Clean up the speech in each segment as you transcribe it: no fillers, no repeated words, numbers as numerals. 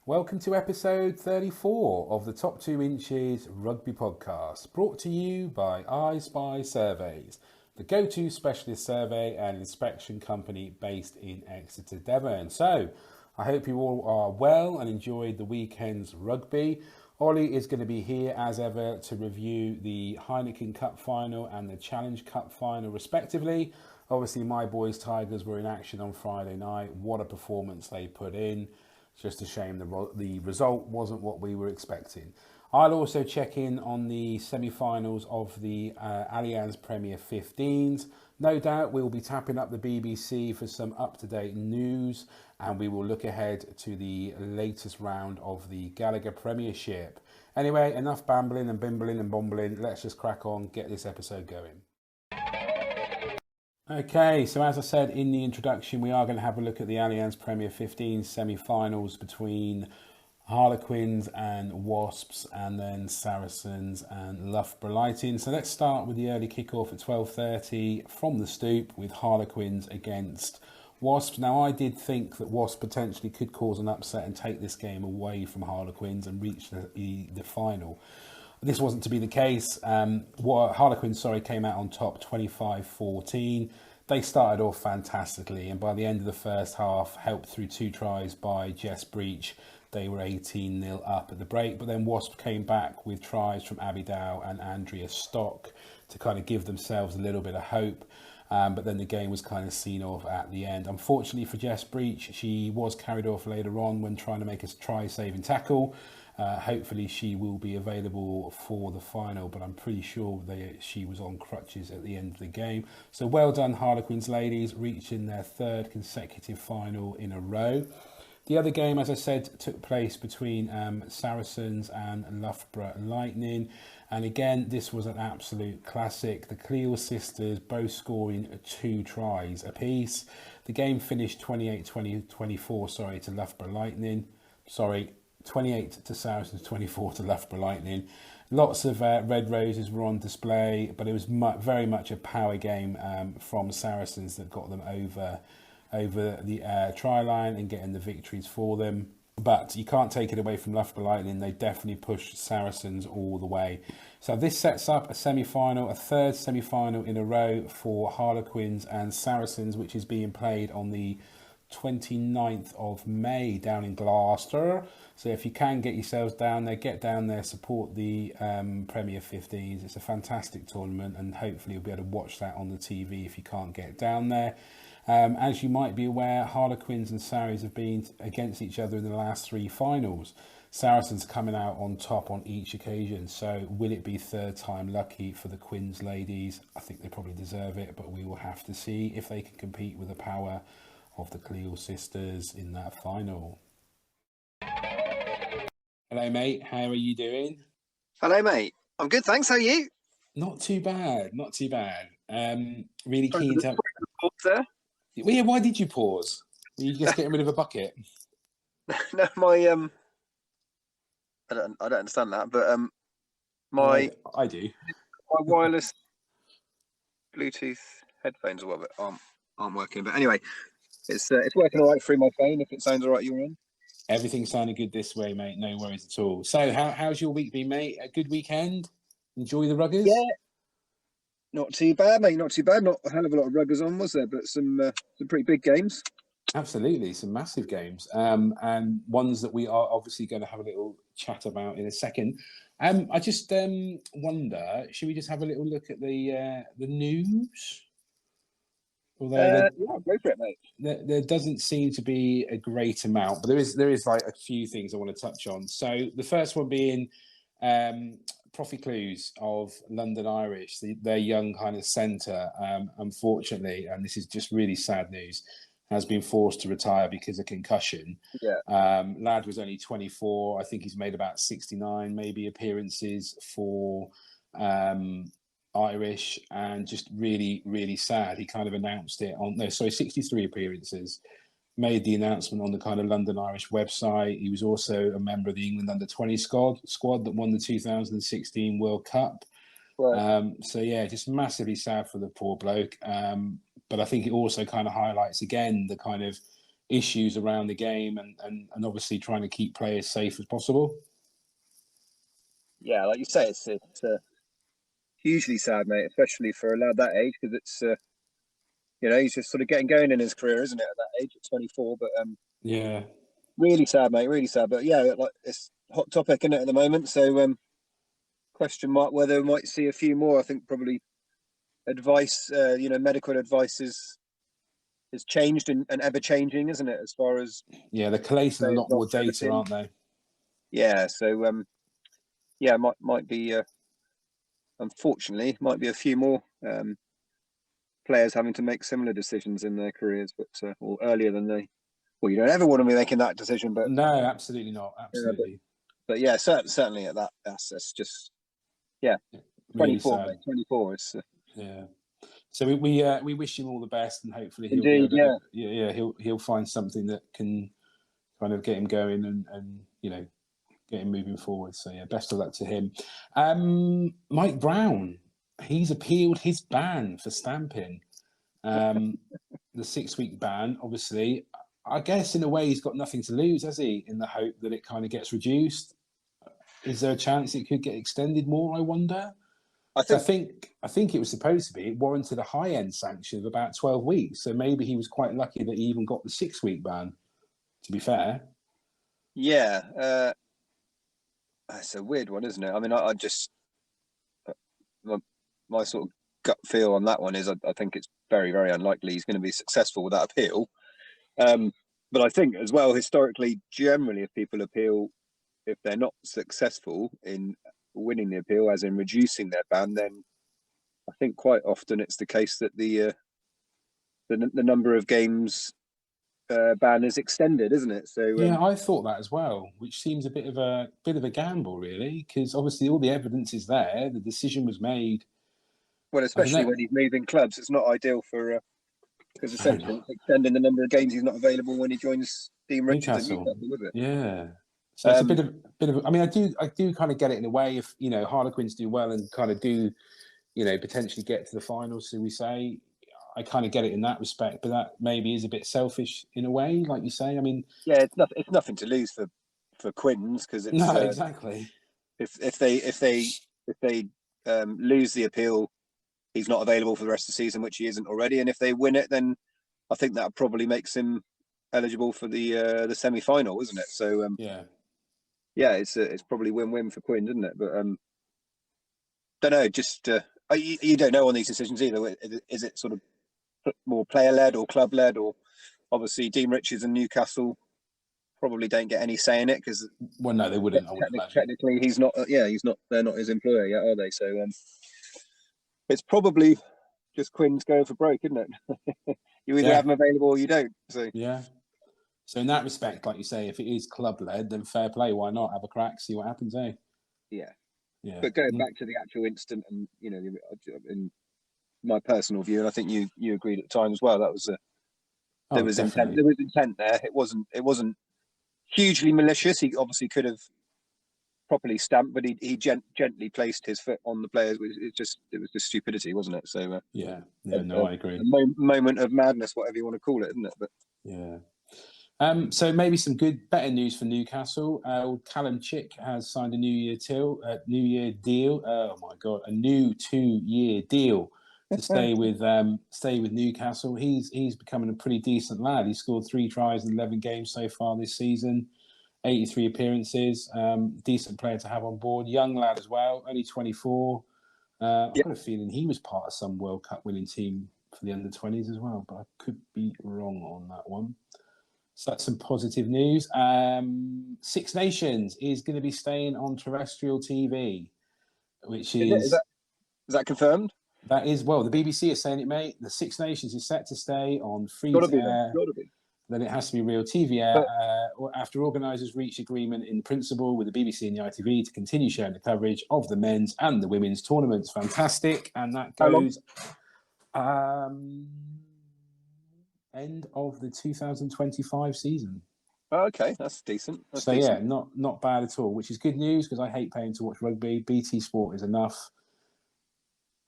Welcome to episode 34 of the Top 2 Inches Rugby Podcast, brought to you by I Spy Surveys, the go-to specialist survey and inspection company based in Exeter, Devon. So, I hope you all are well and enjoyed the weekend's rugby. Ollie is going to be here as ever to review the Heineken Cup final and the Challenge Cup final respectively. Obviously, my boys Tigers were in action on Friday night. What a performance they put in. Just a shame the result wasn't what we were expecting. I'll also check in on the semi-finals of the Allianz Premier 15s. No doubt we'll be tapping up the BBC for some up-to-date news, and we will look ahead to the latest round of the Gallagher Premiership. Anyway, enough bambling and bimbling and bombling. Let's just crack on, get this episode going. Okay, so as I said in the introduction, we are going to have a look at the Allianz Premier 15 semi-finals between Harlequins and Wasps, and then Saracens and Loughborough Lightning. So let's start with the early kickoff at 12:30 from the Stoop with Harlequins against Wasps. Now, I did think that Wasps potentially could cause an upset and take this game away from Harlequins and reach the final. This wasn't to be the case. Harlequins, came out on top 25-14. They started off fantastically, and by the end of the first half, helped through 2 tries by Jess Breach, they were 18-0 up at the break. But then Wasp came back with tries from Abby Dow and Andrea Stock to kind of give themselves a little bit of hope. But then the game was kind of seen off at the end. Unfortunately for Jess Breach, she was carried off later on when trying to make a try-saving tackle. Hopefully she will be available for the final, but I'm pretty sure she was on crutches at the end of the game. So well done, Harlequins ladies, reaching their 3rd consecutive final in a row. The other game, as I said, took place between Saracens and Loughborough Lightning. And again, this was an absolute classic. The Cleel sisters both scoring 2 tries apiece. The game finished 28-24, to Loughborough Lightning. 28 to Saracens, 24 to Loughborough Lightning. Lots of red roses were on display, but it was very much a power game from Saracens that got them over the try line and getting the victories for them. But you can't take it away from Loughborough Lightning. They definitely pushed Saracens all the way. So this sets up a semi-final, a 3rd semi-final in a row for Harlequins and Saracens, which is being played on the 29th of May down in Gloucester. So if you can get yourselves down there, get down there, support the Premier 15s. It's a fantastic tournament, and hopefully you'll be able to watch that on the TV if you can't get down there. As you might be aware, Harlequins and Sarries have been against each other in the last 3 finals. Saracens coming out on top on each occasion. So will it be 3rd time lucky for the Quins ladies? I think they probably deserve it, but we will have to see if they can compete with the power of the Cleel sisters in that final. Hello, mate. How are you doing? Hello, mate. I'm good, thanks. How are you? Not too bad. Really keen to. There. Well, yeah, why did you pause? Were you just getting rid of a bucket? No, my I don't understand that, but I do. My wireless Bluetooth headphones or whatever aren't working. But anyway, it's working all right through my phone. If it sounds all right, you're in. Everything sounded good this way, mate. No worries at all. So, how's your week been, mate? A good weekend? Enjoy the ruggers? Yeah, not too bad, mate. Not too bad. Not a hell of a lot of ruggers on, was there? But some pretty big games. Absolutely, some massive games, and ones that we are obviously going to have a little chat about in a second. I just wonder, should we just have a little look at the news? Although go for it, mate. There doesn't seem to be a great amount, but there is like a few things I want to touch on. So the first one being Profi Clues of London Irish, their young kind of centre, unfortunately, and this is just really sad news, has been forced to retire because of concussion. Yeah. Lad was only 24. I think he's made about 69 maybe appearances for Irish, and just really, really sad. He kind of announced it 63 appearances, made the announcement on the kind of London Irish website. He was also a member of the England under-20 squad that won the 2016 World Cup. Right. So yeah, just massively sad for the poor bloke. But I think it also kind of highlights again the kind of issues around the game and obviously trying to keep players safe as possible. Yeah, like you say, it's hugely sad, mate, especially for a lad that age, because it's he's just sort of getting going in his career, isn't it, at that age, at 24? But Yeah, really sad, mate, really sad. But yeah, like it's a hot topic, isn't it, at the moment? So question mark whether we might see a few more. I think probably advice, medical advice is changed and ever changing, isn't it? As far as they're collating a lot more data, developing. aren't they? Yeah, so might be unfortunately might be a few more players having to make similar decisions in their careers, but or earlier than they. Well, you don't ever want to be making that decision, but no, absolutely not, absolutely. But yeah, certainly at that's just 24, really mate, 24. It's yeah. So we wish him all the best, and hopefully he'll indeed, be able to, he'll find something that can kind of get him going and get him moving forward. So yeah, best of luck to him. Mike Brown, he's appealed his ban for stamping. The 6-week ban, obviously. I guess in a way he's got nothing to lose, has he? In the hope that it kind of gets reduced. Is there a chance it could get extended more? I wonder. I think it was supposed to be. It warranted a high-end sanction of about 12 weeks. So maybe he was quite lucky that he even got the 6-week ban. To be fair. Yeah, it's a weird one, isn't it? I mean, I just my sort of gut feel on that one is I think it's very, very unlikely he's going to be successful with that appeal. But I think as well, historically, generally, if people appeal, if they're not successful in winning the appeal, as in reducing their ban, then I think quite often it's the case that the number of games ban is extended, isn't it? So yeah, I thought that as well, which seems a bit of a gamble, really, because obviously all the evidence is there. The decision was made. Well, especially when he's moving clubs, it's not ideal for because essentially it's extending the number of games he's not available when he joins Dean Richards at Newcastle, was it? Yeah. So it's a bit of. I mean, I do kind of get it in a way. If Harlequins do well and kind of do, potentially get to the finals, so we say, I kind of get it in that respect. But that maybe is a bit selfish in a way, like you say. I mean, yeah, it's nothing to lose for Quins because it's no, exactly. If they lose the appeal, he's not available for the rest of the season, which he isn't already. And if they win it, then I think that probably makes him eligible for the semi-final, isn't it? So it's probably win-win for Quinn, isn't it? But don't know. Just you don't know on these decisions either. Is it sort of more player-led or club-led? Or obviously Dean Richards and Newcastle probably don't get any say in it because no, they wouldn't. Technically, he's not. He's not. They're not his employer yet, are they? So it's probably just Quinn's going for broke, isn't it? You either have them available or you don't. So yeah. So in that respect, like you say, if it is club-led, then fair play. Why not have a crack, see what happens, eh? Yeah. Yeah. But going back to the actual instant, and in my personal view, and I think you agreed at the time as well, that was there was intent. There was intent there. It wasn't hugely malicious. He obviously could have properly stamped, but he gently placed his foot on the players. It was just stupidity, wasn't it? So I agree. A moment of madness, whatever you want to call it, isn't it? But yeah. So maybe some better news for Newcastle. Callum Chick has signed a New Year deal. Oh my God, a new 2-year deal to stay with Newcastle. He's becoming a pretty decent lad. He scored 3 tries in 11 games so far this season, 83 appearances. Decent player to have on board. Young lad as well, only 24. I've got a feeling he was part of some World Cup winning team for the under-20s as well, but I could be wrong on that one. So that's some positive news. Six Nations is going to be staying on terrestrial TV, which is that confirmed? That is, well, the BBC is saying it, mate. The Six Nations is set to stay on free Gotta air. Then it has to be real TV air. After organisers reach agreement in principle with the BBC and the ITV to continue sharing the coverage of the men's and the women's tournaments. Fantastic. And that goes end of the 2025 season. Oh, okay, that's decent. Yeah, not bad at all, which is good news because I hate paying to watch rugby. BT Sport is enough.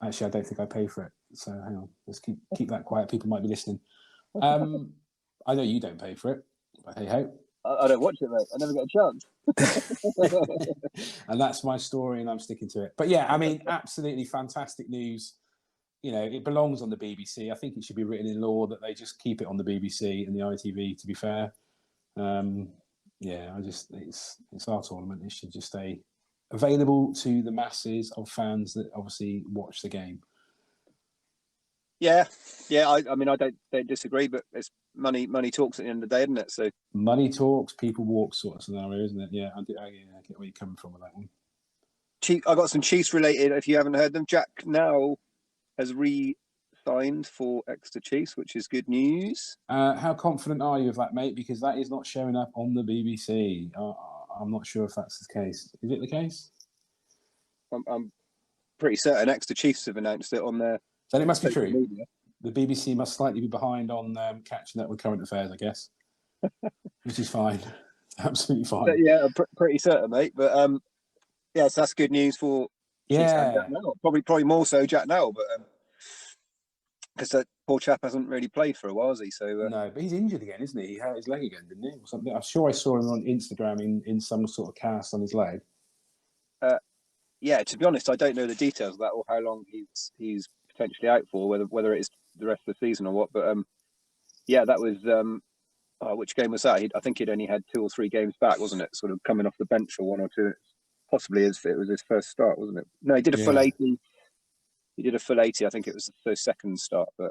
Actually, I don't think I pay for it. So hang on, let's keep that quiet. People might be listening. I know you don't pay for it, but hey ho. I don't watch it, mate. I never get a chance. And that's my story, and I'm sticking to it. But yeah, I mean, absolutely fantastic news. You know, it belongs on the BBC. I think it should be written in law that they just keep it on the BBC and the ITV. To be fair, yeah, it's our tournament. It should just stay available to the masses of fans that obviously watch the game. Yeah. I mean, I don't disagree, but it's money talks at the end of the day, isn't it? So money talks, people walk sort of scenario, isn't it? Yeah, I get where you're coming from with that one. I got some Chiefs related. If you haven't heard them, Jack now has re-signed for Exeter Chiefs, which is good news. How confident are you of that, mate? Because that is not showing up on the BBC. I'm not sure if that's the case. Is it the case? I'm pretty certain Exeter Chiefs have announced it on their. Then it must be true. Media. The BBC must slightly be behind on catching up with current affairs, I guess, which is fine. Absolutely fine. But yeah, I'm pretty certain, mate. But yes, that's good news for Chiefs and Jack Nowell. Probably more so Jack Nowell, but because that poor chap hasn't really played for a while, has he? So no, but he's injured again, isn't he? He hurt his leg again, didn't he? Or something. I'm sure I saw him on Instagram in some sort of cast on his leg. Yeah, to be honest, I don't know the details of that or how long he's potentially out for, whether it is the rest of the season or what. But yeah, that was which game was that? I think he'd only had 2 or 3 games back, wasn't it? Sort of coming off the bench for 1 or 2. Possibly it was his first start, wasn't it? No, he did a full 80. He did a full 80. I think it was the second start. But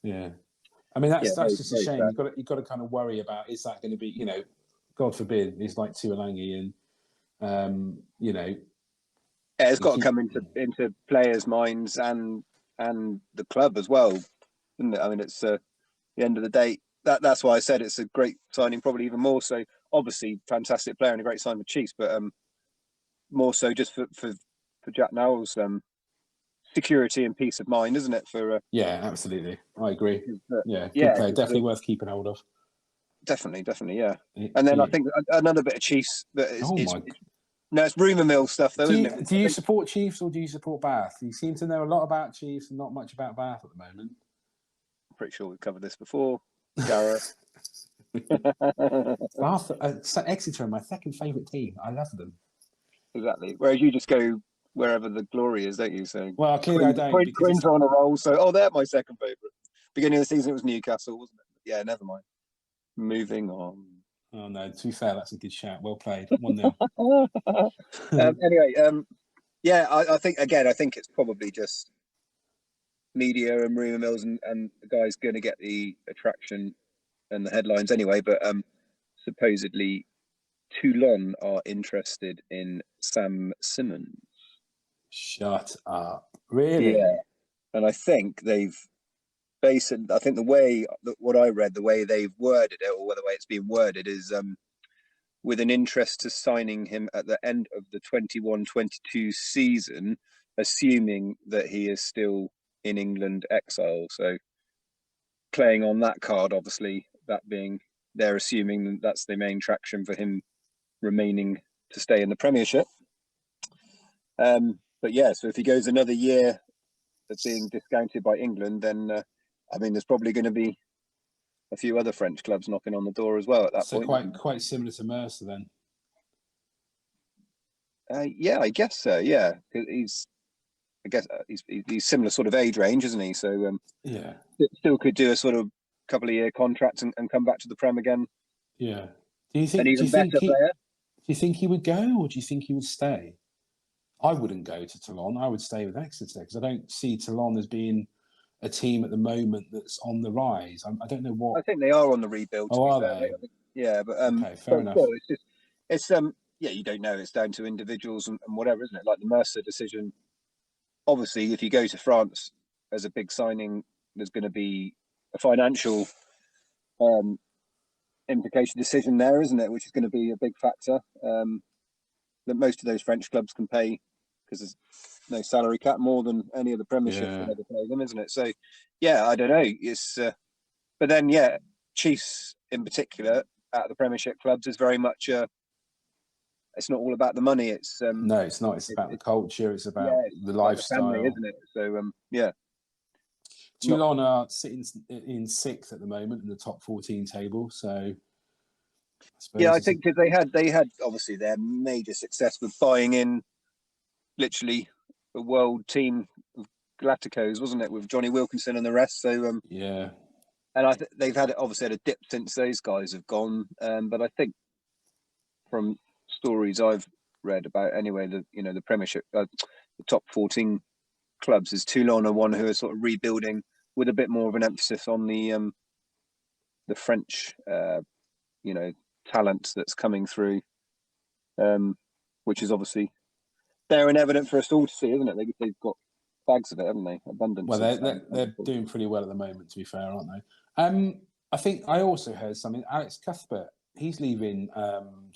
yeah, I mean that's just a shame. Sad. You've got to kind of worry about, is that going to be, you know, God forbid, he's like Tuolangi and you know. Yeah, it's got to come into players' minds and the club as well, isn't it? I mean, it's the end of the day. That's why I said it's a great signing, probably even more so. Obviously, fantastic player and a great sign with Chiefs, but more so just for Jack Nowell's security and peace of mind, isn't it? Yeah, absolutely, I agree. Good player, definitely worth keeping hold of. Definitely, yeah. And then I think another bit of Chiefs no, it's rumour mill stuff, though, isn't it? Do you support Chiefs or do you support Bath? You seem to know a lot about Chiefs and not much about Bath at the moment. I'm pretty sure we've covered this before. Gareth. Bath, Exeter are my second favourite team. I love them. Exactly. Whereas you just go wherever the glory is, don't you? So well, clearly I don't. Queen's are on a roll, so they're my second favourite. Beginning of the season, it was Newcastle, wasn't it? Yeah, never mind. Moving on. Oh no! To be fair, that's a good shout. Well played. 1-0. Anyway, yeah, I think it's probably just media and rumour mills, and the guy's going to get the attraction and the headlines anyway. But supposedly, Toulon are interested in Sam Simmons. Shut up! Really? Yeah, and I think they've. I think the way what I read, the way they've worded it, or the way it's been worded, is with an interest to signing him at the end of the 21-22 season, assuming that he is still in England exile. So playing on that card, obviously, that being they're assuming that's the main traction for him remaining to stay in the Premiership. But yeah, so if he goes another year of being discounted by England, then I mean, there's probably going to be a few other French clubs knocking on the door as well at that point. So quite similar to Mercer then. Yeah, I guess so. Yeah, he's similar sort of age range, isn't he? So yeah, still could do a sort of couple of year contract and come back to the Prem again. Yeah. Do you think he would go, or do you think he would stay? I wouldn't go to Toulon. I would stay with Exeter because I don't see Toulon as being a team at the moment that's on the rise. I don't know what. I think they are on the rebuild. Oh, are they? Yeah, but okay, fair enough. Still, it's yeah, you don't know. It's down to individuals and whatever, isn't it? Like the Mercer decision. Obviously, if you go to France as a big signing, there's going to be a financial implication decision there, isn't it? Which is going to be a big factor that most of those French clubs can pay because there's no salary cap more than any of the Premierships will ever pay them, isn't it? So, yeah, I don't know. It's but then, yeah, Chiefs in particular at the Premiership clubs is very much it's not all about the money. It's no, it's not. It's about the culture. It's about the lifestyle, family, isn't it? So, yeah. Toulon are sitting in 6th at the moment in the top 14 table. So I suppose Yeah, I think because they had obviously their major success with buying in literally a world team of Galacticos, wasn't it, with Johnny Wilkinson and the rest? So yeah. and they've had obviously had a dip since those guys have gone. But I think from stories I've read about anyway, the Premiership, the top 14 clubs, is Toulon are one who are sort of rebuilding with a bit more of an emphasis on the French talent that's coming through, which is obviously there and evident for us all to see, isn't it? They've got bags of it, haven't they? Abundance. Well, they're doing pretty well at the moment, to be fair, aren't they? I think I also heard something. Alex Cuthbert, he's leaving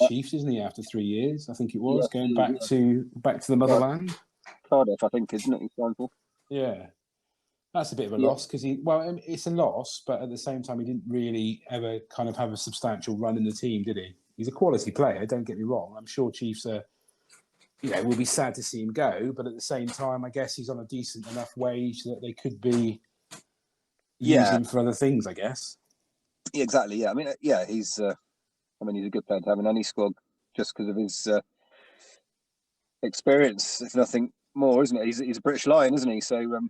Chiefs, isn't he? After 3 years, I think it was going back to the motherland. Cardiff, I think, isn't it? He's signed for. Yeah, that's a bit of a loss because it's a loss, but at the same time, he didn't really ever kind of have a substantial run in the team, did he? He's a quality player. Don't get me wrong. I'm sure Chiefs are. We'll be sad to see him go, but at the same time, I guess he's on a decent enough wage that they could be using him for other things, I guess. Yeah, exactly. Yeah, I mean, he's a good player to have in any squad just because of his experience, if nothing more, isn't it? He's a British Lion, isn't he? So,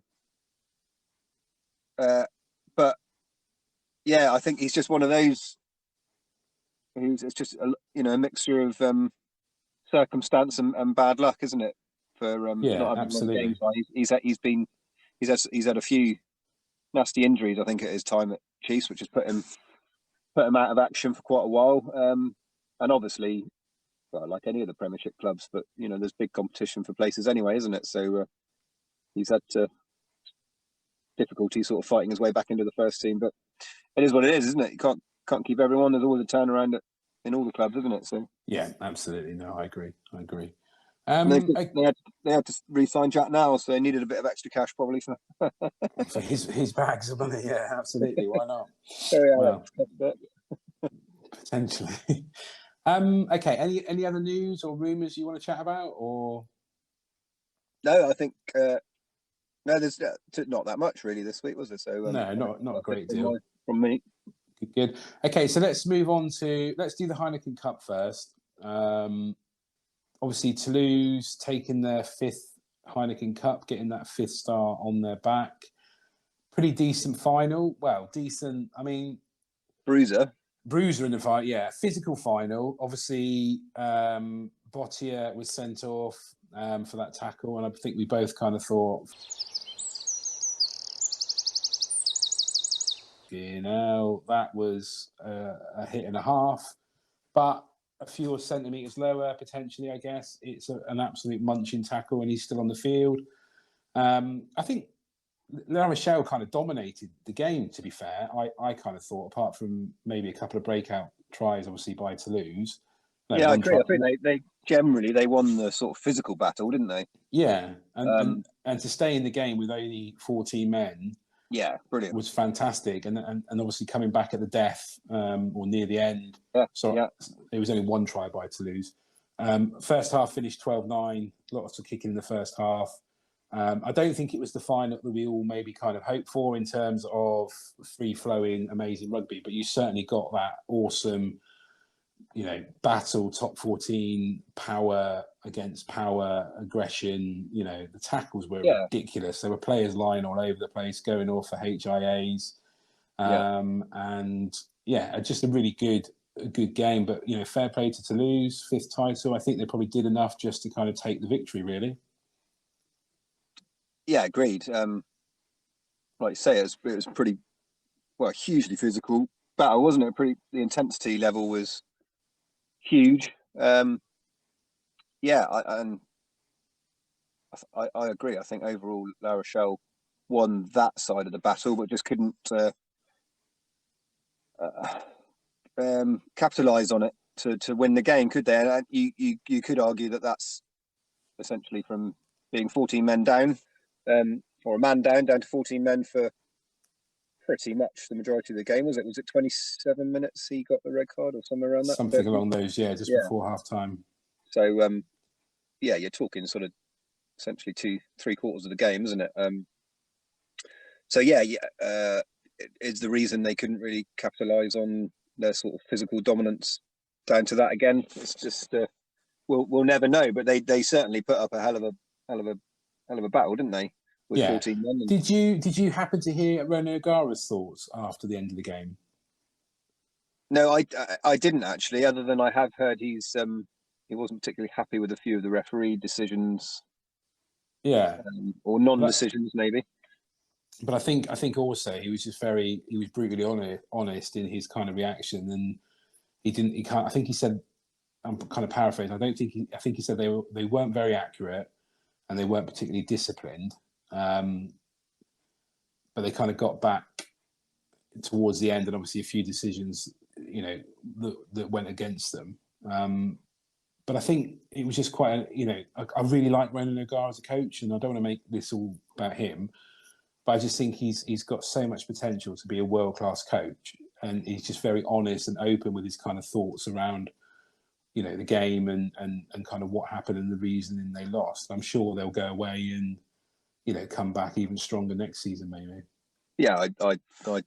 but yeah, I think he's just one of those who's it's just a mixture of circumstance and bad luck, isn't it? For not having absolutely. games. He's had a few nasty injuries, I think, at his time at Chiefs, which has put him out of action for quite a while. And obviously, well, like any of the Premiership clubs, but there's big competition for places anyway, isn't it? So he's had difficulty sort of fighting his way back into the first team. But it is what it is, isn't it? You can't keep everyone. There's always a turnaround in all the clubs, isn't it? So yeah, absolutely. No, I agree. They had to re-sign Jack now, so they needed a bit of extra cash probably for his bags of money. Yeah, absolutely. Why not? Potentially. Okay. Any other news or rumours you want to chat about, or? No, I think there's not that much really this week, was there? So no, not a great deal from me. Good. Okay, so let's move on let's do the Heineken Cup first. Obviously, Toulouse taking their 5th Heineken Cup, getting that 5th star on their back. Pretty decent final. Well, decent. I mean, Bruiser in the fight. Yeah, physical final. Obviously, Bottier was sent off for that tackle, and I think we both kind of thought, that was a hit and a half, but a few centimetres lower, potentially, I guess. It's an absolute munching tackle, and he's still on the field. I think La Rochelle kind of dominated the game, to be fair. I kind of thought, apart from maybe a couple of breakout tries, obviously, by Toulouse. I agree. I think they generally won the sort of physical battle, didn't they? Yeah, and to stay in the game with only 14 men, brilliant, was fantastic. And obviously coming back at the death or near the end. It was only one try by Toulouse. First half finished 12-9, lots of kicking in the first half. I don't think it was the final that we all maybe kind of hoped for in terms of free-flowing, amazing rugby, but you certainly got that awesome, battle, top 14, power against power, aggression. The tackles were ridiculous. There were players lying all over the place, going off for HIAs. And just a really good game. But, fair play to Toulouse, 5th title. I think they probably did enough just to kind of take the victory, really. Yeah, agreed. Like you say, it was pretty, hugely physical battle, wasn't it? The intensity level was huge. I agree. I think overall La Rochelle won that side of the battle, but just couldn't capitalise on it to win the game, could they? And you could argue that that's essentially from being 14 men down, or a man down to 14 men for pretty much the majority of the game. Was it 27 minutes he got the red card or somewhere around that? Something along those, before half time. So you're talking sort of essentially 2-3 quarters of the game, isn't it? So yeah, it's the reason they couldn't really capitalise on their sort of physical dominance down to that again. It's just we'll never know, but they certainly put up a hell of a battle, didn't they? With 14 men. Did you happen to hear René O'Gara's thoughts after the end of the game? No, I didn't actually. Other than I have heard he wasn't particularly happy with a few of the referee decisions. Yeah, or non-decisions maybe. But I think also he was brutally honest in his kind of reaction, and he can't. I think he said, I'm kind of paraphrasing. I think he said they weren't very accurate and they weren't particularly disciplined, but they kind of got back towards the end, and obviously a few decisions, that went against them. But I think it was just quite, I really like René O'Gara as a coach, and I don't want to make this all about him. But I just think he's got so much potential to be a world-class coach, and he's just very honest and open with his kind of thoughts around, the game and kind of what happened and the reasoning they lost. I'm sure they'll go away and, come back even stronger next season, maybe. Yeah, I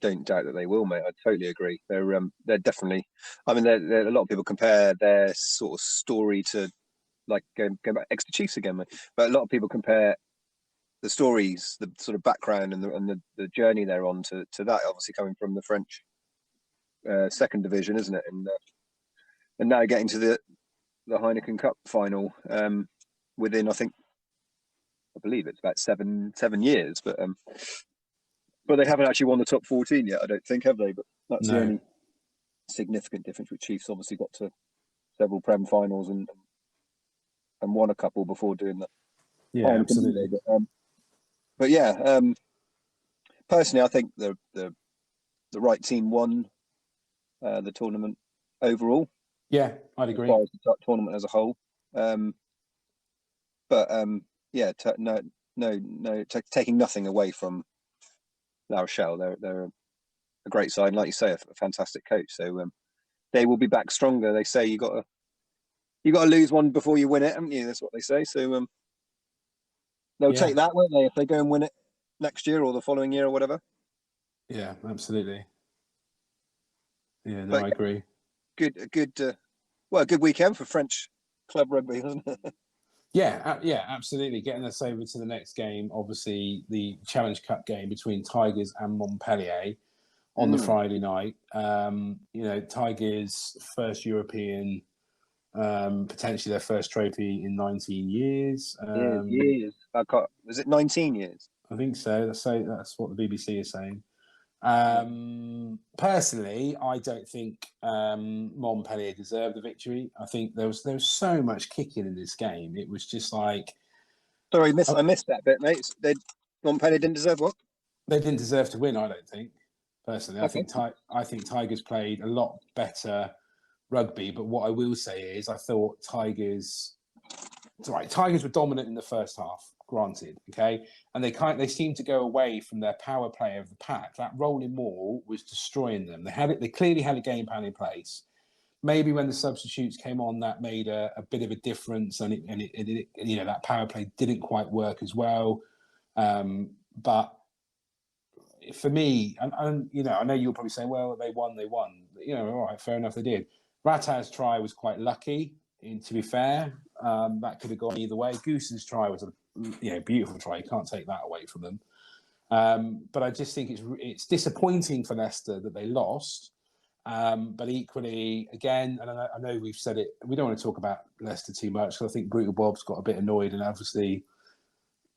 don't doubt that they will, mate. I totally agree. They're definitely. I mean, a lot of people compare their sort of story to, like, going back Exeter Chiefs again, mate. But a lot of people compare the stories, the sort of background and the journey they're on to that, obviously coming from the French second division, isn't it? And now getting to the Heineken Cup final within, I believe it's about seven years, but they haven't actually won the top 14 yet, I don't think, have they? But that's the only significant difference. With Chiefs obviously got to several Prem finals and won a couple before doing that. Yeah, absolutely. But yeah, personally, I think the right team won the tournament overall. Yeah, I'd agree. As far as the tournament as a whole, taking nothing away from La Rochelle, they're a great side, like you say, a fantastic coach. So they will be back stronger. They say you got to lose one before you win it, haven't you? That's what they say. So they'll take that, won't they, if they go and win it next year or the following year or whatever. Yeah, absolutely. Yeah, no, I agree. A good weekend for French club rugby, wasn't it? Yeah, absolutely. Getting us over to the next game, obviously the Challenge Cup game between Tigers and Montpellier on the Friday night. Tigers' first European, potentially their first trophy in 19 years. Years. Was it 19 years? I think so. That's what the BBC is saying. Personally, I don't think Montpellier deserved the victory. I think there was so much kicking in this game. It was just like, sorry, I missed that bit, mate. Montpellier didn't deserve what? They didn't deserve to win. I don't think. Personally, okay. I think Tigers played a lot better rugby. But what I will say is, I thought Tigers were dominant in the first half. Granted, okay, and they seemed to go away from their power play of the pack. That rolling maul was destroying them. They clearly had a game plan in place. Maybe when the substitutes came on, that made a bit of a difference, and it that power play didn't quite work as well. But for me, and I know you'll probably say, well, they won. All right, fair enough, they did. Rataz's try was quite lucky. To be fair, that could have gone either way. Goose's try was a beautiful try. You can't take that away from them. But I just think it's disappointing for Leicester that they lost. But equally, again, and I know we've said it, we don't want to talk about Leicester too much because I think Brutal Bob's got a bit annoyed and obviously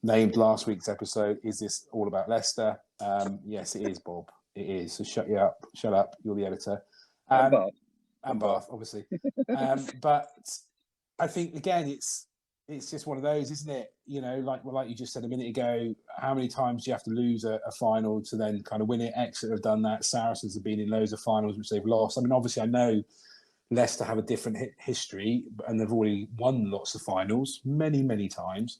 named last week's episode, "Is this all about Leicester?" Yes, it is, Bob. It is. So shut up. You're the editor. And Bath, obviously. But I think, again, it's just one of those, isn't it? Like you just said a minute ago, how many times do you have to lose a final to then kind of win it? Exeter have done that. Saracens have been in loads of finals which they've lost. I mean, obviously, I know Leicester have a different history and they've already won lots of finals many, many times.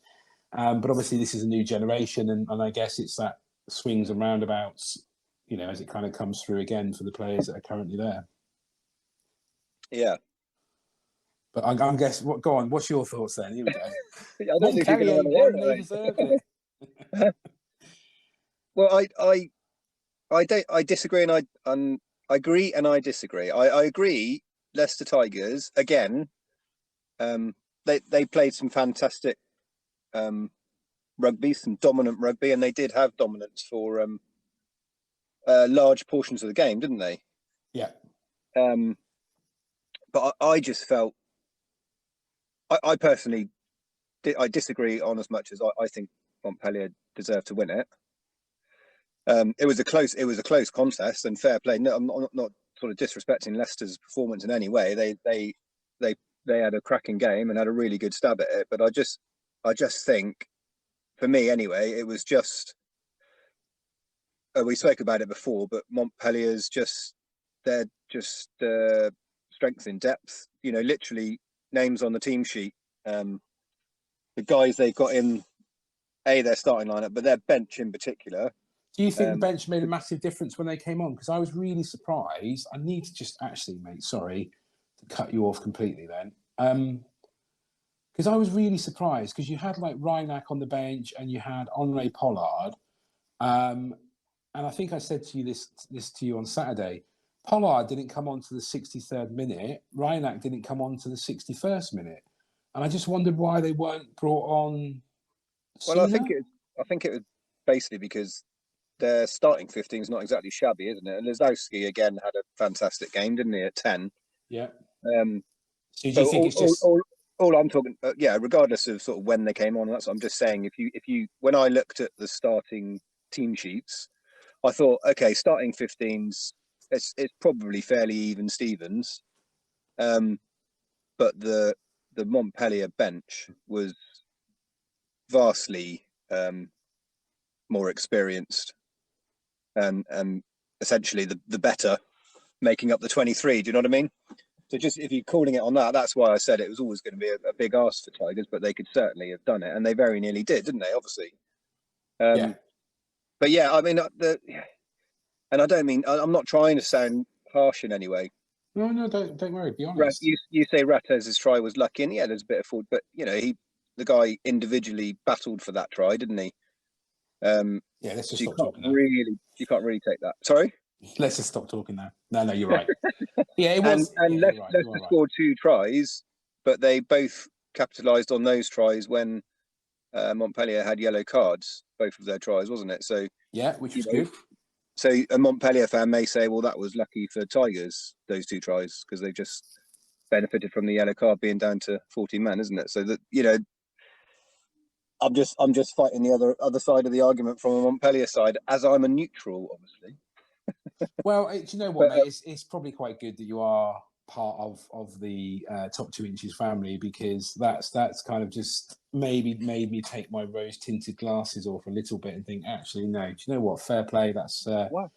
But obviously, this is a new generation, and I guess it's that swings and roundabouts, as it kind of comes through again for the players that are currently there. Yeah. But I'm guessing, go on, what's your thoughts then? Here we go. I don't think you're going to want to hear it. They deserved it. Well, I disagree, and I agree and I disagree. I agree. Leicester Tigers again. They played some fantastic rugby, some dominant rugby, and they did have dominance for large portions of the game, didn't they? Yeah. But I just felt, I personally, I disagree on as much as I think Montpellier deserved to win it. It was a close contest, and fair play. No, I'm not sort of disrespecting Leicester's performance in any way. They had a cracking game and had a really good stab at it. But I just think, for me anyway, it was just, we spoke about it before, but Montpellier's they're just strength in depth. You know, literally names on the team sheet. The guys they've got in their starting lineup, but their bench in particular. Do you think the bench made a massive difference when they came on? Because I was really surprised. I need to just actually, mate, sorry to cut you off completely then. Because I was really surprised because you had like Reinach on the bench and you had Henri Pollard. And I think I said to you this to you on Saturday. Pollard didn't come on to the 63rd minute. Reinach didn't come on to the 61st minute. And I just wondered why they weren't brought on sooner. Well, I think it was basically because their starting 15 is not exactly shabby, isn't it? And Lazowski again had a fantastic game, didn't he? At 10. Yeah. So do you think it's just all I'm talking? Regardless of sort of when they came on, that's what I'm just saying. If you when I looked at the starting team sheets, I thought, okay, starting 15s, it's probably fairly even Stevens, but the Montpellier bench was vastly more experienced. And essentially the better, making up the 23. Do you know what I mean? So just if you're calling it on that, that's why I said it was always going to be a big ask for Tigers, but they could certainly have done it, and they very nearly did, didn't they? Obviously. yeah. But yeah, I mean, and I don't mean, I'm not trying to sound harsh in any way. No, don't worry. Be honest. You say Rattez's try was lucky, and yeah, there's a bit of fault, but you know, the guy individually battled for that try, didn't he? Yeah, let's just so stop talking now. You can't really take that. Sorry? Let's just stop talking now. No, you're right. Yeah, it was. And Leicester scored 2 tries, but they both capitalised on those tries when Montpellier had yellow cards, both of their tries, wasn't it? So yeah, which was good. So a Montpellier fan may say, well, that was lucky for Tigers, those 2 tries, because they just benefited from the yellow card being down to 14 men, isn't it? So that, you know, I'm just fighting the other side of the argument from a Montpellier side, as I'm a neutral, obviously. Well, do you know what, mate? It's probably quite good that you are part of the top 2 inches family, because that's kind of just maybe made me take my rose tinted glasses off a little bit and think, actually, no. Do you know what? Fair play. That's wow.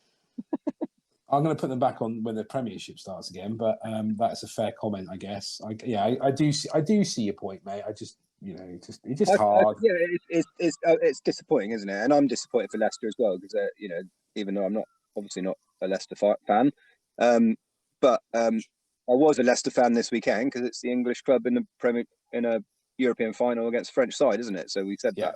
I'm going to put them back on when the Premiership starts again, but that's a fair comment, I guess. I do see your point, mate. I just, you know, it's just hard. It's disappointing, isn't it? And I'm disappointed for Leicester as well, because you know, even though I'm obviously not a Leicester fan, but I was a Leicester fan this weekend because it's the English club in a European final against French side, isn't it? So we said that.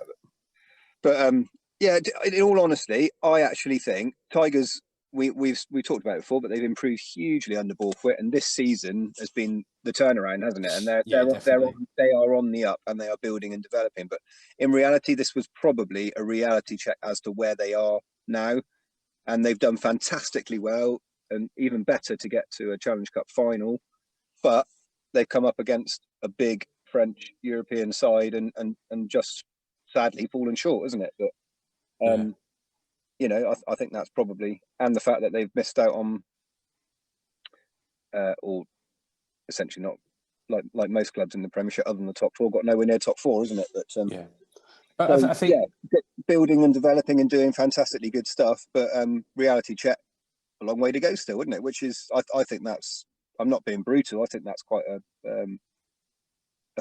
But in all honesty, I actually think Tigers. We've talked about it before, but they've improved hugely under Borthwick, and this season has been the turnaround, hasn't it? And they are on the up, and they are building and developing. But in reality, this was probably a reality check as to where they are now, and they've done fantastically well, and even better to get to a Challenge Cup final. But they've come up against a big French European side, and just sadly fallen short, isn't it? But you know, I think that's probably, and the fact that they've missed out on, or essentially not like most clubs in the Premiership, other than the top 4, got nowhere near top 4, isn't it? But but I think building and developing and doing fantastically good stuff. But reality check, a long way to go still, isn't it? Which is, I think that's, I'm not being brutal. I think that's quite a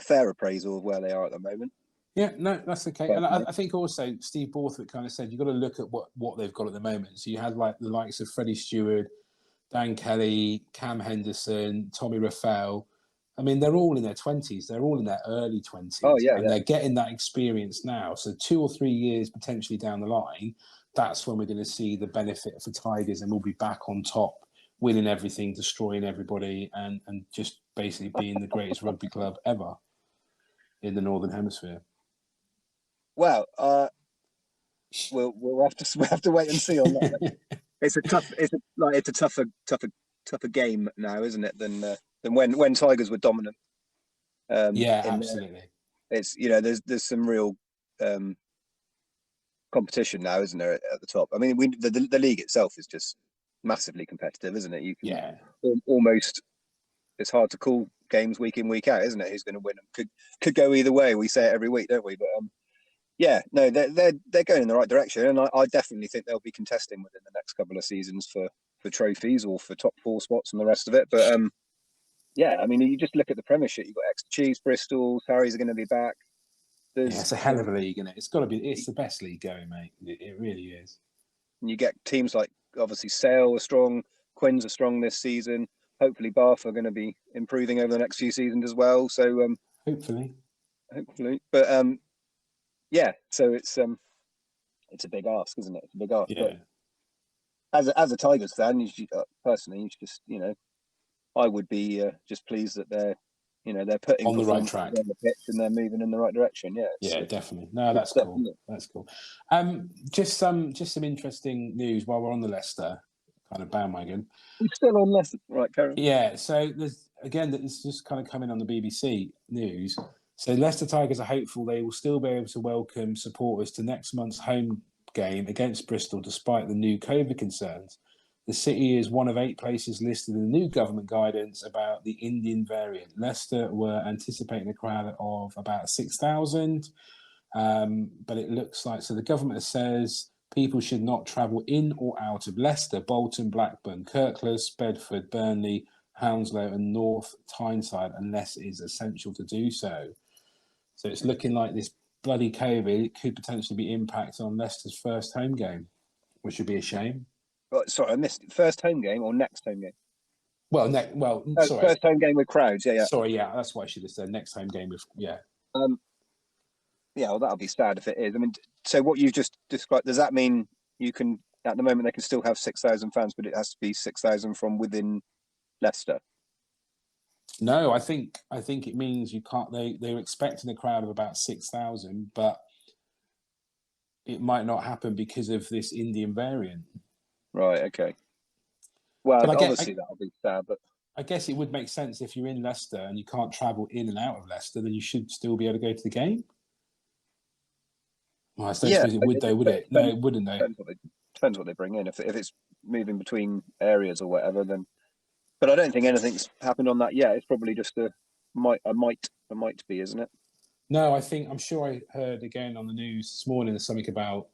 fair appraisal of where they are at the moment. Yeah, no, that's okay. And I think also Steve Borthwick kind of said you've got to look at what they've got at the moment. So you had like the likes of Freddie Stewart, Dan Kelly, Cam Henderson, Tommy Raphael. I mean, they're all in their 20s. They're all in their early 20s. Oh, yeah. And they're getting that experience now. So 2 or 3 years potentially down the line, that's when we're going to see the benefit for Tigers, and we'll be back on top, winning everything, destroying everybody, and just basically being the greatest rugby club ever in the Northern Hemisphere. Well, we'll have to wait and see on that. It's a tougher game now, isn't it, than when Tigers were dominant. Yeah, absolutely. It's there's some real competition now, isn't there, at the top? I mean, the league itself is just massively competitive, isn't it? You can almost, it's hard to call games week in, week out, isn't it? Who's going to win? Could go either way. We say it every week, don't we? But yeah, no, they're going in the right direction, and I definitely think they'll be contesting within the next couple of seasons for trophies or for top 4 spots and the rest of it. But yeah, I mean, you just look at the Premiership. You've got Exeter Chiefs, Bristol, Harry's are going to be back. It's a hell of a league, isn't it? It's got to be. It's the best league going, mate. It really is. And you get teams like, obviously, Sale are strong, Quins are strong this season. Hopefully, Bath are going to be improving over the next few seasons as well. So hopefully, but yeah. So it's a big ask, isn't it? It's a big ask. Yeah. But as a Tigers fan, personally, you just I would be just pleased that they're putting on the right track on the pitch and they're moving in the right direction. Yeah. Yeah, definitely. No, that's cool. That's cool. Just some interesting news while we're on the Leicester kind of bandwagon. We're still on Leicester, right, Karen? Yeah. So it's just kind of coming on the BBC news. So Leicester Tigers are hopeful they will still be able to welcome supporters to next month's home game against Bristol, despite the new COVID concerns. The city is one of 8 places listed in the new government guidance about the Indian variant. Leicester were anticipating a crowd of about 6,000, but it looks like, so the government says people should not travel in or out of Leicester, Bolton, Blackburn, Kirklees, Bedford, Burnley, Hounslow and North Tyneside unless it is essential to do so. So it's looking like this bloody COVID could potentially be impact on Leicester's first home game, which would be a shame. Sorry, I missed it. First home game or next home game? Sorry. First home game with crowds, yeah. Sorry, yeah, that's what I should have said. Next home game with, yeah. Yeah, well, that'll be sad if it is. I mean, so what you've just described, does that mean you can, at the moment, they can still have 6,000 fans, but it has to be 6,000 from within Leicester? No, I think it means you can't. They're expecting a crowd of about 6,000, but it might not happen because of this Indian variant. Right. Okay. Well, obviously that'll be sad, but I guess it would make sense if you're in Leicester and you can't travel in and out of Leicester, then you should still be able to go to the game. Well, I don't suppose it would, though, would it? No, it wouldn't, though. Depends what they bring in. If it's moving between areas or whatever, then. But I don't think anything's happened on that yet. It's probably just a might be, isn't it? No, I'm sure I heard again on the news this morning something about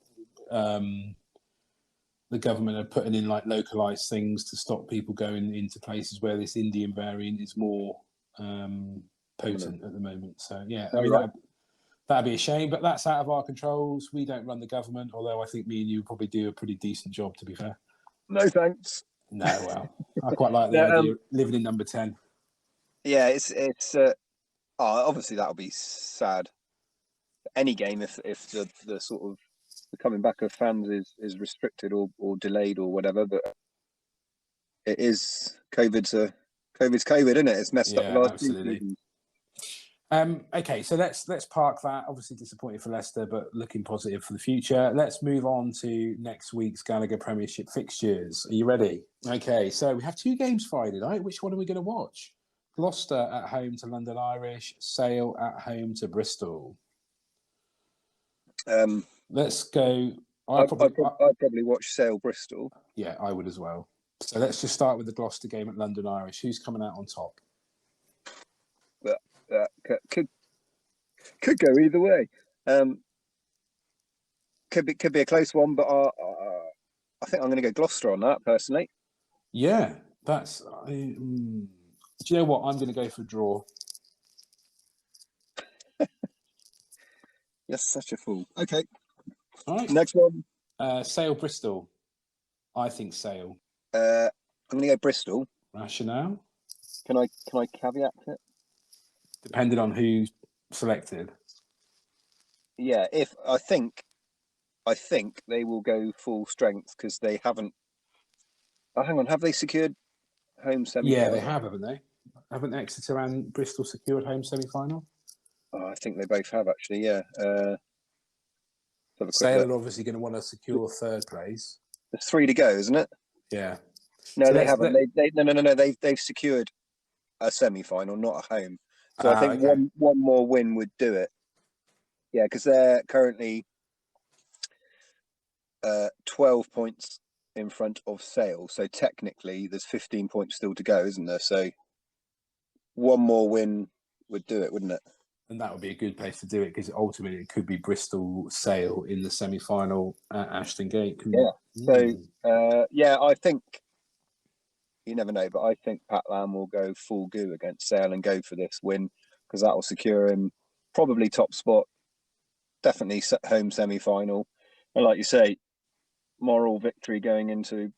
the government are putting in like localized things to stop people going into places where this Indian variant is more potent at the moment. So yeah, I mean that'd be a shame, but that's out of our controls. We don't run the government, although I think me and you probably do a pretty decent job, to be fair. No thanks. No, well, I quite like the idea of living in number 10. Yeah, it's obviously that'll be sad. Any game if the sort of the coming back of fans is restricted or delayed or whatever, but it is COVID's COVID, isn't it? It's messed up the last absolutely. Okay, so let's park that. Obviously disappointed for Leicester, but looking positive for the future. Let's move on to next week's Gallagher Premiership fixtures. Are you ready? Okay, so we have 2 games Friday night. Which one are we going to watch? Gloucester at home to London Irish, Sale at home to Bristol. Let's go. I'd probably watch Sale Bristol. Yeah, I would as well. So let's just start with the Gloucester game at London Irish. Who's coming out on top? Could go either way. Could be a close one, but I think I'm going to go Gloucester on that personally. Yeah, that's. Do you know what? I'm going to go for a draw. You're such a fool. Okay. All right. Next one. Sale Bristol. I think Sale. I'm going to go Bristol. Rationale? Can I caveat it? Depending on who's selected. Yeah, if I think I think they will go full strength because they haven't. Oh, hang on, have they secured home Yeah, semi-final? they have, haven't they? Haven't Exeter and Bristol secured home semi-final? Oh, I think they both have actually. Yeah. Let's have a quick Sale look. are obviously going to want to secure third place. There's 3 to go, isn't it? Yeah. No, So they haven't. No. They've secured a semi-final, not a home. So I think okay. one more win would do it. Yeah, because they're currently 12 points in front of Sale. So technically, there's 15 points still to go, isn't there? So one more win would do it, wouldn't it? And that would be a good place to do it because ultimately it could be Bristol Sale in the semi-final at Ashton Gate. Yeah. So I think you never know, but I think Pat Lam will go full goo against Sale and go for this win because that will secure him probably top spot, definitely home semi-final, and like you say, moral victory going into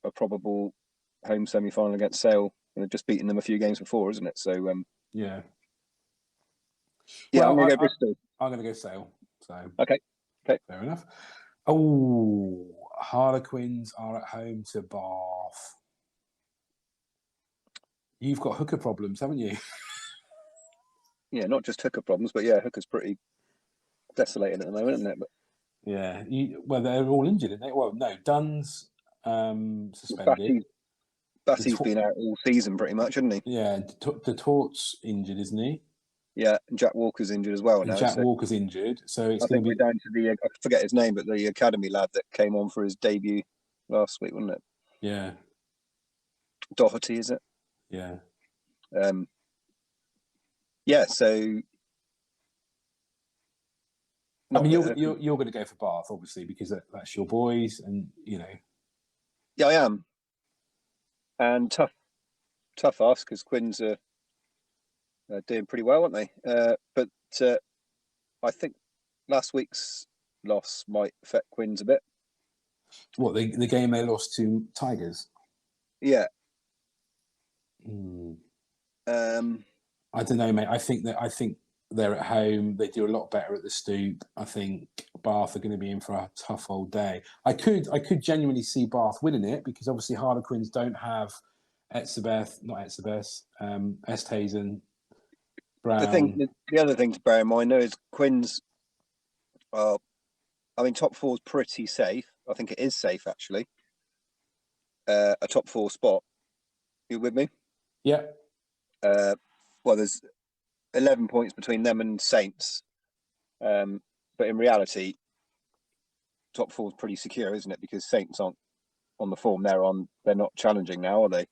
a probable home semi-final against Sale. Just beating them a few games before, isn't it? So yeah. yeah, I'm Well, going to go Bristol. I'm going to go Sale. So Okay. fair enough. Oh, Harlequins are at home to Bath. You've got hooker problems, haven't you? Yeah, not just hooker problems, but yeah, hooker's pretty desolating at the moment, isn't it? But Yeah. Well, they're all injured, aren't they? Well, no, Dunn's suspended. Bassey's been out all season pretty much, hasn't he? Yeah, the Tort's injured, isn't he? Yeah, and Jack Walker's injured as well And now. Jack So Walker's injured, so it's I going think to we're be. down to I forget his name, but the academy lad that came on for his debut last week, wasn't it? Yeah, Doherty, is it? yeah. Yeah, so I not mean, that, you're going to go for Bath, obviously, because that's your boys, and you know. yeah, I am, and tough ask because Quins are doing pretty well, aren't they? But I think last week's loss might affect Quins a bit. What the game they lost to Tigers? Yeah. Hmm. Um, I don't know, mate. I think they're at home. They do a lot better at the Stoop. I think Bath are going to be in for a tough old day. I could genuinely see Bath winning it because obviously Harlequins don't have Esthazen, Brown. the other thing to bear in mind though is Quins are. I mean, top four is pretty safe. I think it is safe actually. A top four spot. You with me? Yeah, Well, there's 11 points between them and Saints. But in reality, top four is pretty secure, isn't it? Because Saints aren't on the form they're on. They're not challenging now, are they?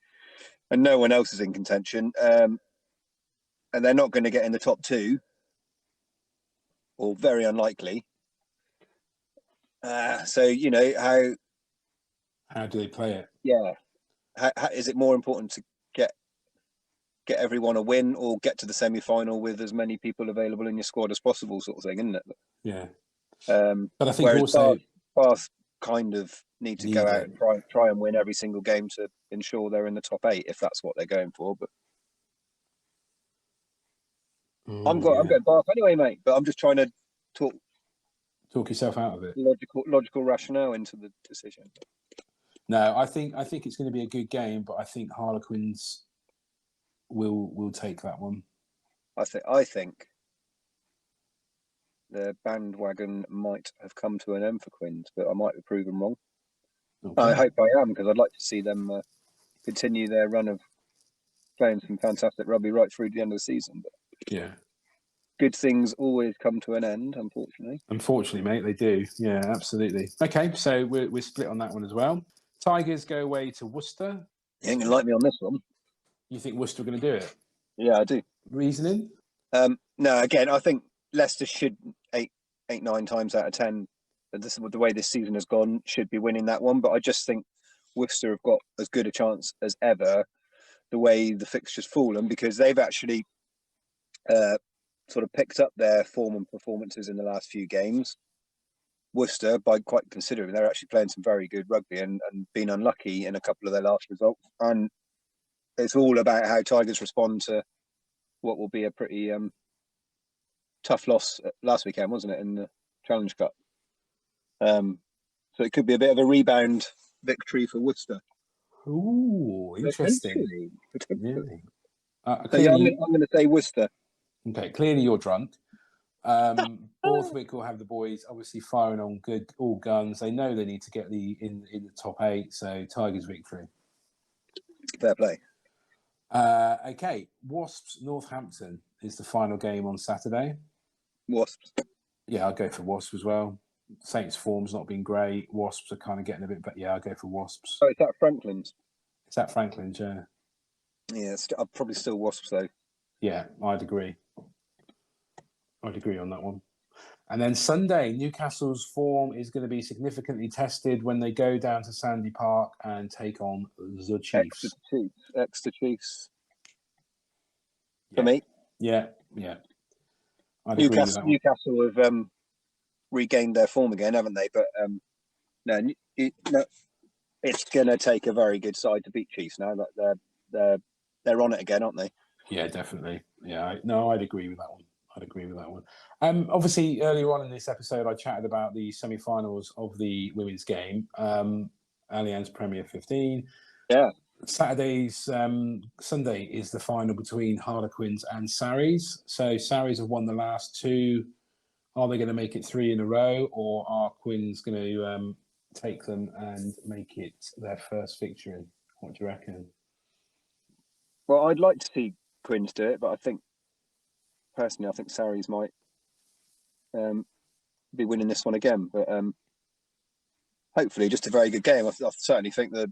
And no one else is in contention. And they're not going to get in the top two, or very unlikely. So how do they play it? yeah, how, is it more important to get everyone a win or get to the semi-final with as many people available in your squad as possible, sort of thing, isn't it? Yeah, but I think Whereas also Bath kind of need to go need out it. and try and win every single game to ensure they're in the top 8 if that's what they're going for. But I'm Yeah. going Bath anyway, mate. But I'm just trying to talk Talk yourself out of it. logical rationale into the decision. No, I think it's going to be a good game, but I think Harlequins will take that one. I think the bandwagon might have come to an end for Quins, but I might be proven wrong. Okay. I hope I am because I'd like to see them continue their run of playing some fantastic rugby right through to the end of the season. But yeah. good things always come to an end, unfortunately. Unfortunately, mate, they do. Yeah, absolutely. Okay, so we're split on that one as well. Tigers go away to Worcester. You ain't gonna like me on this one. You think Worcester are going to do it? Yeah, I do. Reasoning? No, again, I think Leicester should 9 times out of 10. This the way this season has gone, should be winning that one. But I just think Worcester have got as good a chance as ever. The way the fixtures fallen, because they've actually sort of picked up their form and performances in the last few games. Worcester, by quite considerably, they're actually playing some very good rugby and been unlucky in a couple of their last results. And it's all about how Tigers respond to what will be a pretty tough loss last weekend, wasn't it, in the Challenge Cup? So it could be a bit of a rebound victory for Worcester. Ooh, interesting. Potentially. Yeah. So yeah, I'm Clearly, going to say Worcester. okay. Clearly, you're drunk. Borthwick will have the boys obviously firing on all guns. They know they need to get in the top 8. So Tigers victory. Fair play. Okay, Wasps Northampton is the final game on Saturday. Wasps. Yeah, I'll go for Wasps as well. Saints' form's not been great. Wasps are kind of getting a bit, but yeah, I'll go for Wasps. Oh, is that Franklin's? Is that Franklin's? Yeah. Yeah, I'm probably still Wasps though. Yeah, I'd agree. I'd agree on that one. And then Sunday, Newcastle's form is going to be significantly tested when they go down to Sandy Park and take on the Chiefs. Exeter Chiefs. Yeah. For me. Yeah. I'd agree with that one. Newcastle have regained their form again, haven't they? But no, it's going to take a very good side to beat Chiefs now. That they're on it again, aren't they? Yeah, definitely. Yeah, I'd agree with that one. Obviously, earlier on in this episode, I chatted about the semi-finals of the women's game, Allianz Premier 15. Yeah. Sunday is the final between Harlequins and Sarries. So Sarries have won the last 2. Are they going to make it 3 in a row, or are Quins going to take them and make it their first victory? What do you reckon? Well, I'd like to see Quins do it, but I think Sarries might be winning this one again. But hopefully, just a very good game. I certainly think that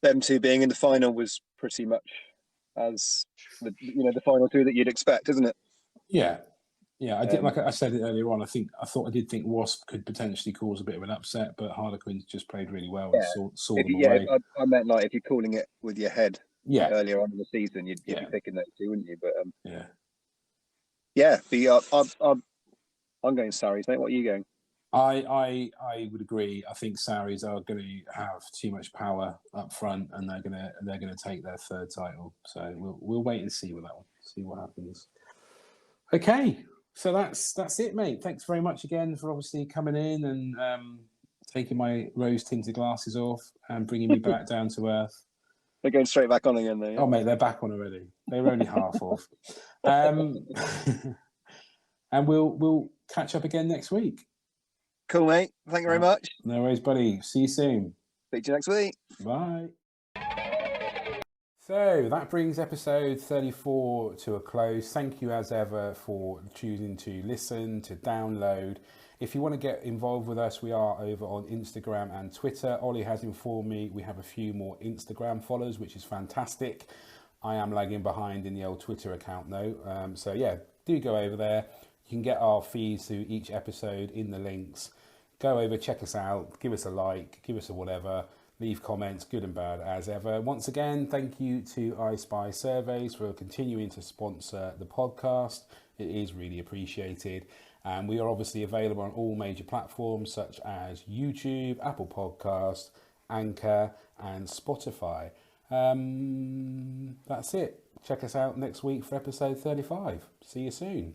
them 2 being in the final was pretty much as the final 2 that you'd expect, isn't it? Yeah. I did, like I said it earlier on. I did think Wasp could potentially cause a bit of an upset, but Harlequins just played really well and saw them away. I meant like if you're calling it with your head. Yeah. Earlier on in the season, you'd be picking those 2, wouldn't you? But I'm going Sarries, mate. What are you going? I would agree. I think Sarries are going to have too much power up front, and they're going to take their 3rd title. So we'll wait and see with that one. See what happens. Okay, so that's it, mate. Thanks very much again for obviously coming in and taking my rose tinted glasses off and bringing me back down to earth. They're going straight back on again, though. Yeah? Oh, mate, they're back on already. They were only half off. And we'll catch up again next week. Cool, mate. Thank you very much. No worries, buddy. See you soon. Speak to you next week. Bye. So that brings episode 34 to a close. Thank you as ever for choosing to listen, to download. If you want to get involved with us, we are over on Instagram and Twitter. Ollie has informed me we have a few more Instagram followers, which is fantastic. I am lagging behind in the old Twitter account though. So yeah, do go over there. You can get our feeds to each episode in the links. Go over, check us out, give us a like, give us a whatever, leave comments, good and bad as ever. Once again, thank you to I Spy Surveys for continuing to sponsor the podcast. It is really appreciated. And we are obviously available on all major platforms such as YouTube, Apple Podcast, Anchor and Spotify. That's it. Check us out next week for episode 35. See you soon.